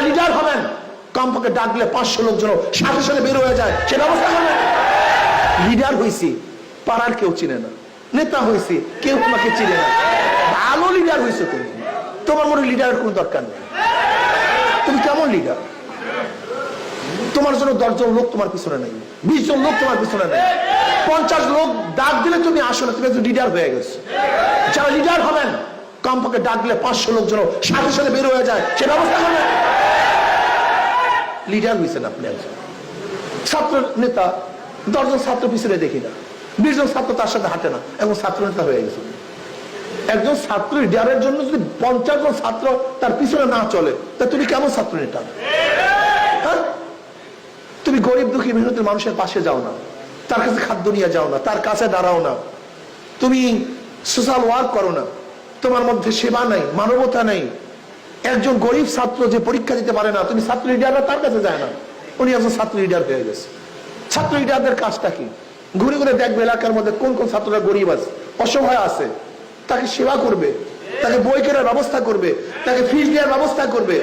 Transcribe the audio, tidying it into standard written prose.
যারা লিডার হবেন কমপক্ষে ডাকলে 500 লোক যেন সাথে সাথে বের হয়ে যায় সে ব্যবস্থা করবেন। লিডার হয়েছি পাড়ার কেউ চিনে না, নেতা হয়েছি কেউ তোমাকে চিনে না, ভালো লিডার হয়েছে তুমি, তোমার মনে লিডারের কোনো দরকার নেই। তুমি কেমন লিডার? তোমার জন্য 10 জন লোক তোমার পিছনে নেই, 20 জন লোক তোমার পিছনে নেই, 50 লোক ডাক দিলে তুমি আসো না, তুমি একজন লিডার হয়ে গেছো। যারা লিডার হবেন কমপক্ষে ডাকলে 500 লোক যেন সাথে সাথে বের হয়ে যায় সে ব্যবস্থা করবেন। লিডার হয়েছেন আপনি একজন ছাত্র নেতা, 10 জন ছাত্র পিছনে দেখি না, 20 জন ছাত্র তার সাথে হাঁটে না, এখন ছাত্র নেতা হয়ে গেছে। একজন ছাত্র লিডারের জন্য যদি 50 জন ছাত্র তার পিছনে না চলে তা তুমি কেমন ছাত্র নেতা? হ্যাঁ, তুমি গরিব দুঃখী মেহনতের মানুষের পাশে যাও না, তার কাছে খাদ্য নিয়ে যাও না, তার কাছে দাঁড়াও না, তুমি সোশ্যাল ওয়ার্ক করো না, তোমার মধ্যে সেবা নাই, মানবতা নেই। একজন গরিব ছাত্র যে পরীক্ষা দিতে পারে না, তুমি ছাত্র লিডাররা তার কাছে যায় না, উনি একজন ছাত্র লিডার হয়ে গেছে। ছাত্র লিডারদের কাজটা কি? ঘুরে ঘুরে দেখবে এলাকার মধ্যে কোন কোন ছাত্ররা গরিব আছে, অসহায় আছে, তাকে সেবা করবে, তাকে বই কেনার ব্যবস্থা করবে, তাকে ফিস দেওয়ার ব্যবস্থা করবে।